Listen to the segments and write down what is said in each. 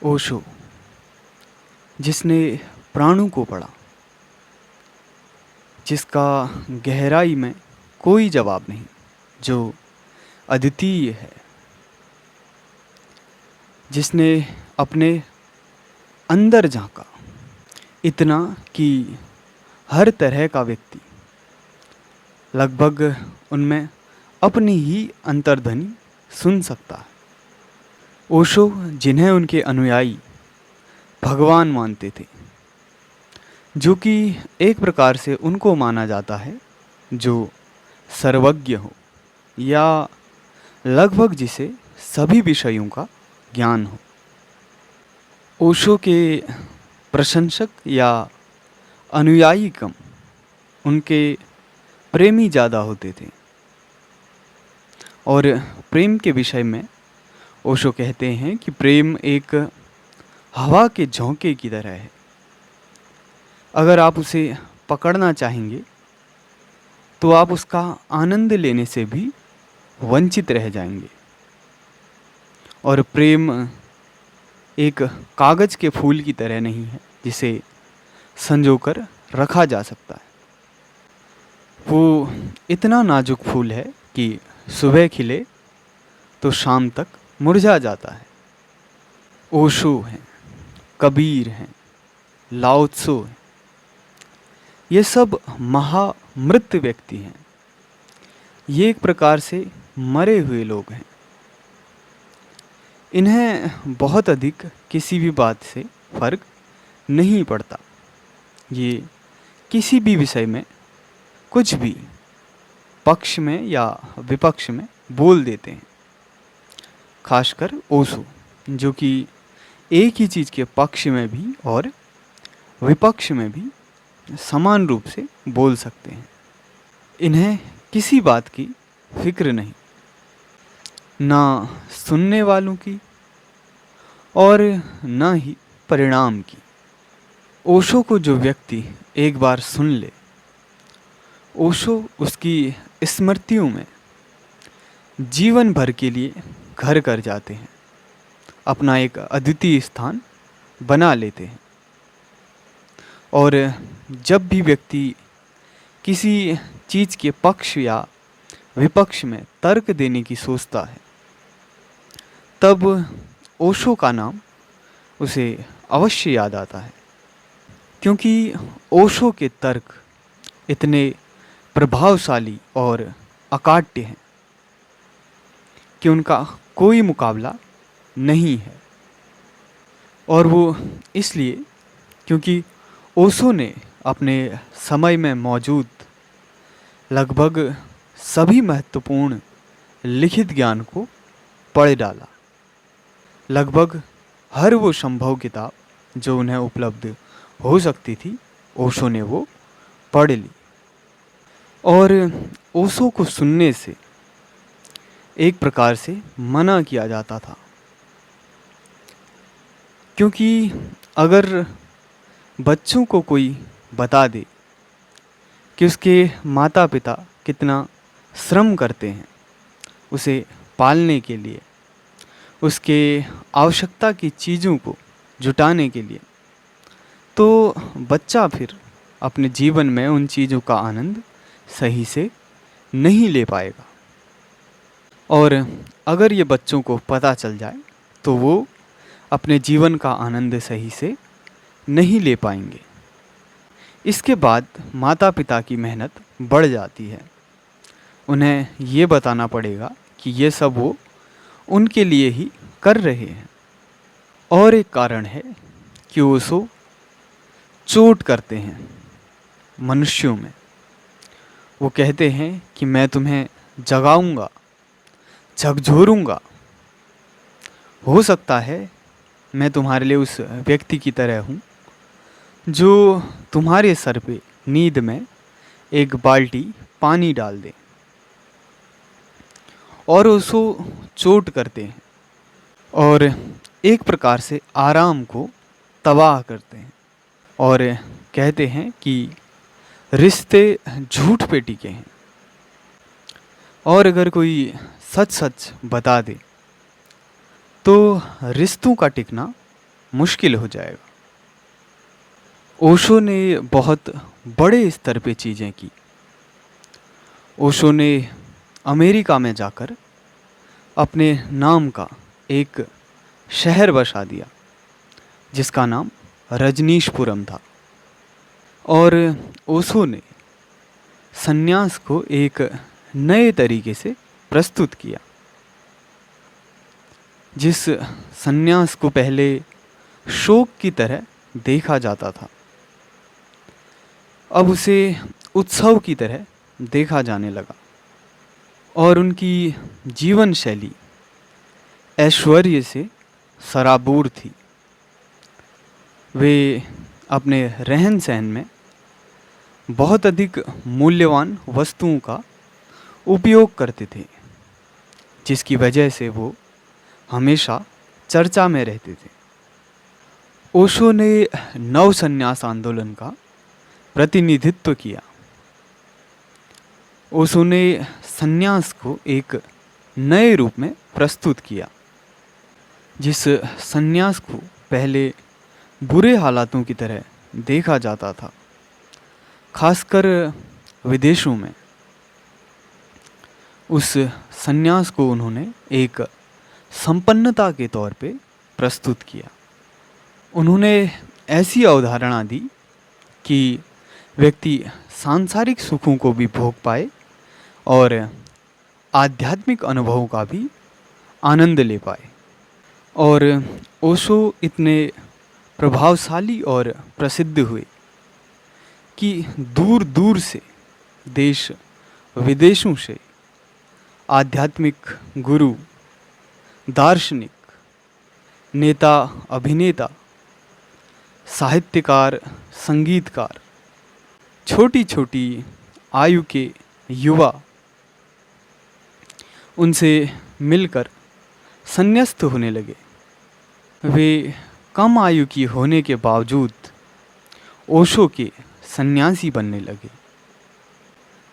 ओशो, जिसने प्राणों को पढ़ा, जिसका गहराई में कोई जवाब नहीं, जो अद्वितीय है, जिसने अपने अंदर झांका इतना कि हर तरह का व्यक्ति लगभग उनमें अपनी ही अंतर्ध्वनि सुन सकता है। ओशो, जिन्हें उनके अनुयायी भगवान मानते थे, जो कि एक प्रकार से उनको माना जाता है जो सर्वज्ञ हो या लगभग जिसे सभी विषयों का ज्ञान हो। ओशो के प्रशंसक या अनुयायी कम, उनके प्रेमी ज़्यादा होते थे। और प्रेम के विषय में ओशो कहते हैं कि प्रेम एक हवा के झोंके की तरह है। अगर आप उसे पकड़ना चाहेंगे तो आप उसका आनंद लेने से भी वंचित रह जाएंगे। और प्रेम एक कागज़ के फूल की तरह नहीं है जिसे संजोकर रखा जा सकता है। वो इतना नाजुक फूल है कि सुबह खिले तो शाम तक मुरझा जाता है। ओशो हैं, कबीर हैं, लाओ त्सो हैं, ये सब महामृत व्यक्ति हैं। ये एक प्रकार से मरे हुए लोग हैं। इन्हें बहुत अधिक किसी भी बात से फर्क नहीं पड़ता। ये किसी भी विषय में कुछ भी पक्ष में या विपक्ष में बोल देते हैं। खासकर ओशो, जो कि एक ही चीज़ के पक्ष में भी और विपक्ष में भी समान रूप से बोल सकते हैं। इन्हें किसी बात की फिक्र नहीं, ना सुनने वालों की और ना ही परिणाम की। ओशो को जो व्यक्ति एक बार सुन ले, ओशो उसकी स्मृतियों में जीवन भर के लिए घर कर जाते हैं, अपना एक अद्वितीय स्थान बना लेते हैं। और जब भी व्यक्ति किसी चीज़ के पक्ष या विपक्ष में तर्क देने की सोचता है, तब ओशो का नाम उसे अवश्य याद आता है। क्योंकि ओशो के तर्क इतने प्रभावशाली और अकाट्य हैं कि उनका कोई मुकाबला नहीं है। और वो इसलिए क्योंकि ओशो ने अपने समय में मौजूद लगभग सभी महत्वपूर्ण लिखित ज्ञान को पढ़ डाला। लगभग हर वो संभव किताब जो उन्हें उपलब्ध हो सकती थी, ओशो ने वो पढ़ ली। और ओशो को सुनने से एक प्रकार से मना किया जाता था, क्योंकि अगर बच्चों को कोई बता दे कि उसके माता पिता कितना श्रम करते हैं उसे पालने के लिए, उसके आवश्यकता की चीज़ों को जुटाने के लिए, तो बच्चा फिर अपने जीवन में उन चीज़ों का आनंद सही से नहीं ले पाएगा। और अगर ये बच्चों को पता चल जाए तो वो अपने जीवन का आनंद सही से नहीं ले पाएंगे। इसके बाद माता पिता की मेहनत बढ़ जाती है। उन्हें ये बताना पड़ेगा कि ये सब वो उनके लिए ही कर रहे हैं। और एक कारण है कि ओशो चोट करते हैं मनुष्यों में। वो कहते हैं कि मैं तुम्हें जगाऊंगा, झकझोरूंगा। हो सकता है मैं तुम्हारे लिए उस व्यक्ति की तरह हूँ जो तुम्हारे सर पे नींद में एक बाल्टी पानी डाल दे। और ओशो चोट करते हैं और एक प्रकार से आराम को तबाह करते हैं और कहते हैं कि रिश्ते झूठ पे टिके हैं। और अगर कोई सच सच बता दे तो रिश्तों का टिकना मुश्किल हो जाएगा। ओशो ने बहुत बड़े स्तर पे चीज़ें की। ओशो ने अमेरिका में जाकर अपने नाम का एक शहर बसा दिया जिसका नाम रजनीशपुरम था। और ओशो ने सन्यास को एक नए तरीके से प्रस्तुत किया। जिस सन्यास को पहले शोक की तरह देखा जाता था, अब उसे उत्सव की तरह देखा जाने लगा। और उनकी जीवन शैली ऐश्वर्य से सराबोर थी। वे अपने रहन सहन में बहुत अधिक मूल्यवान वस्तुओं का उपयोग करते थे, जिसकी वजह से वो हमेशा चर्चा में रहते थे। ओशो ने नव संन्यास आंदोलन का प्रतिनिधित्व किया। ओशो ने संन्यास को एक नए रूप में प्रस्तुत किया। जिस संन्यास को पहले बुरे हालातों की तरह देखा जाता था, खासकर विदेशों में, उस संन्यास को उन्होंने एक संपन्नता के तौर पे प्रस्तुत किया। उन्होंने ऐसी अवधारणा दी कि व्यक्ति सांसारिक सुखों को भी भोग पाए और आध्यात्मिक अनुभवों का भी आनंद ले पाए। और ओशो इतने प्रभावशाली और प्रसिद्ध हुए कि दूर दूर से, देश विदेशों से आध्यात्मिक गुरु, दार्शनिक, नेता, अभिनेता, साहित्यकार, संगीतकार, छोटी छोटी आयु के युवा उनसे मिलकर संन्यास्त होने लगे। वे कम आयु की होने के बावजूद ओशो के सन्यासी बनने लगे,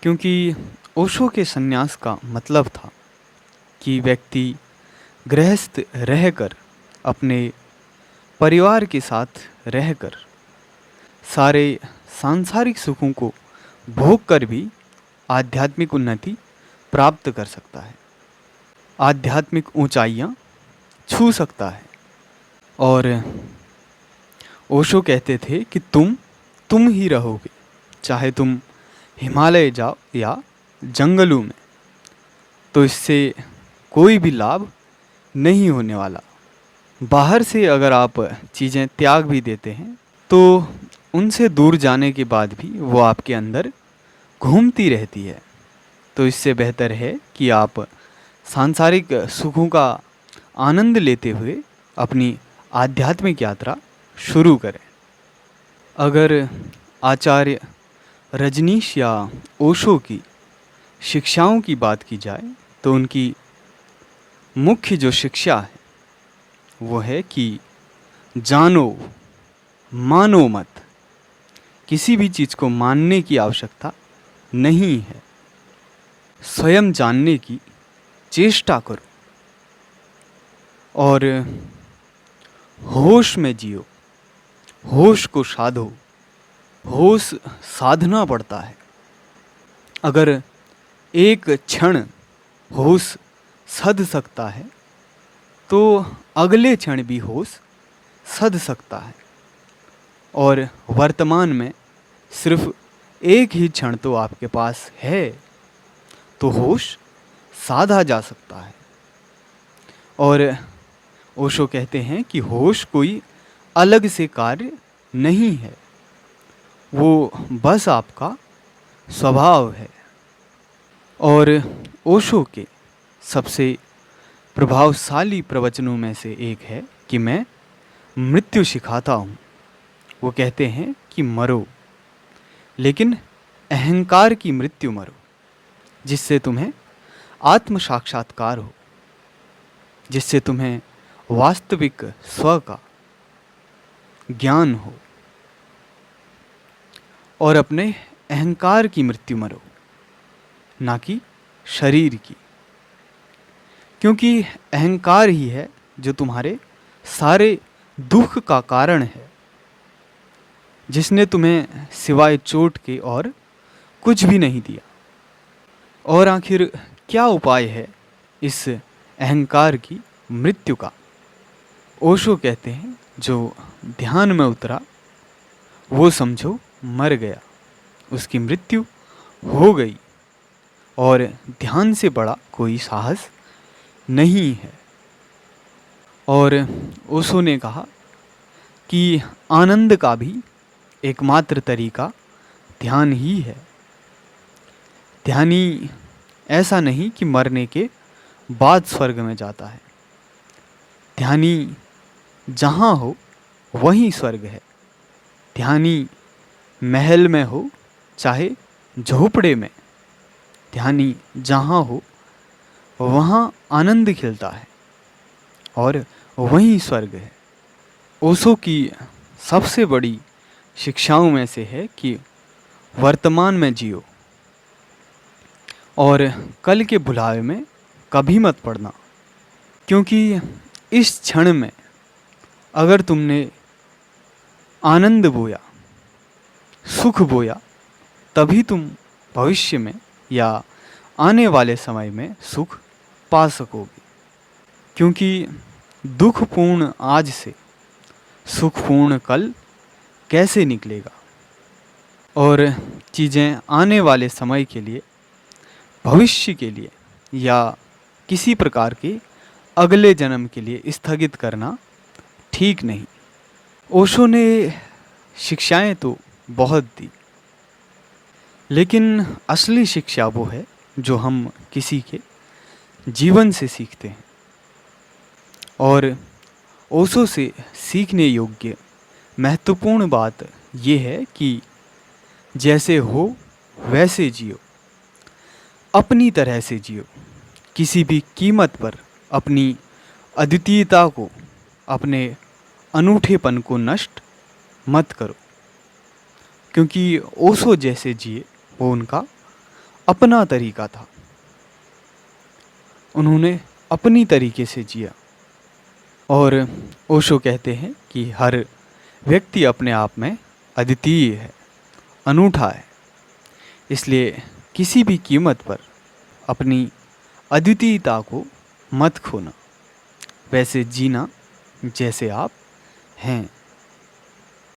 क्योंकि ओशो के सन्यास का मतलब था कि व्यक्ति गृहस्थ रहकर, अपने परिवार के साथ रहकर, सारे सांसारिक सुखों को भोग कर भी आध्यात्मिक उन्नति प्राप्त कर सकता है, आध्यात्मिक ऊंचाइयां छू सकता है। और ओशो कहते थे कि तुम ही रहोगे, चाहे तुम हिमालय जाओ या जंगलों में, तो इससे कोई भी लाभ नहीं होने वाला। बाहर से अगर आप चीज़ें त्याग भी देते हैं तो उनसे दूर जाने के बाद भी वो आपके अंदर घूमती रहती है। तो इससे बेहतर है कि आप सांसारिक सुखों का आनंद लेते हुए अपनी आध्यात्मिक यात्रा शुरू करें। अगर आचार्य रजनीश या ओशो की शिक्षाओं की बात की जाए तो उनकी मुख्य जो शिक्षा है वो है कि जानो, मानो मत। किसी भी चीज़ को मानने की आवश्यकता नहीं है, स्वयं जानने की चेष्टा करो और होश में जियो, होश को साधो। होश साधना पड़ता है। अगर एक क्षण होश सध सकता है तो अगले क्षण भी होश सध सकता है। और वर्तमान में सिर्फ एक ही क्षण तो आपके पास है, तो होश साधा जा सकता है। और ओशो कहते हैं कि होश कोई अलग से कार्य नहीं है, वो बस आपका स्वभाव है। और ओशो के सबसे प्रभावशाली प्रवचनों में से एक है कि मैं मृत्यु सिखाता हूँ। वो कहते हैं कि मरो, लेकिन अहंकार की मृत्यु मरो, जिससे तुम्हें आत्म साक्षात्कार हो, जिससे तुम्हें वास्तविक स्व का ज्ञान हो। और अपने अहंकार की मृत्यु मरो, ना कि शरीर की, क्योंकि अहंकार ही है जो तुम्हारे सारे दुख का कारण है, जिसने तुम्हें सिवाय चोट के और कुछ भी नहीं दिया। और आखिर क्या उपाय है इस अहंकार की मृत्यु का? ओशो कहते हैं, जो ध्यान में उतरा वो समझो मर गया, उसकी मृत्यु हो गई, और ध्यान से बड़ा कोई साहस नहीं है। और ओशो ने कहा कि आनंद का भी एकमात्र तरीका ध्यान ही है। ध्यानी ऐसा नहीं कि मरने के बाद स्वर्ग में जाता है। ध्यानी जहाँ हो वहीं स्वर्ग है। ध्यानी महल में हो चाहे झोपड़े में, ध्यानी जहाँ हो वहाँ आनंद खिलता है और वहीं स्वर्ग है। ओशो की सबसे बड़ी शिक्षाओं में से है कि वर्तमान में जियो और कल के भुलावे में कभी मत पड़ना, क्योंकि इस क्षण में अगर तुमने आनंद बोया, सुख बोया, तभी तुम भविष्य में या आने वाले समय में सुख पा सकोगे। क्योंकि दुखपूर्ण आज से सुखपूर्ण कल कैसे निकलेगा, और चीज़ें आने वाले समय के लिए, भविष्य के लिए या किसी प्रकार के अगले जन्म के लिए स्थगित करना ठीक नहीं। ओशो ने शिक्षाएं तो बहुत दी, लेकिन असली शिक्षा वो है जो हम किसी के जीवन से सीखते हैं। और ओशो से सीखने योग्य महत्वपूर्ण बात ये है कि जैसे हो वैसे जियो, अपनी तरह से जियो, किसी भी कीमत पर अपनी अद्वितीयता को, अपने अनूठेपन को नष्ट मत करो। क्योंकि ओशो जैसे जिए वो उनका अपना तरीका था, उन्होंने अपनी तरीके से जिया। और ओशो कहते हैं कि हर व्यक्ति अपने आप में अद्वितीय है, अनूठा है, इसलिए किसी भी कीमत पर अपनी अद्वितीयता को मत खोना, वैसे जीना जैसे आप हैं।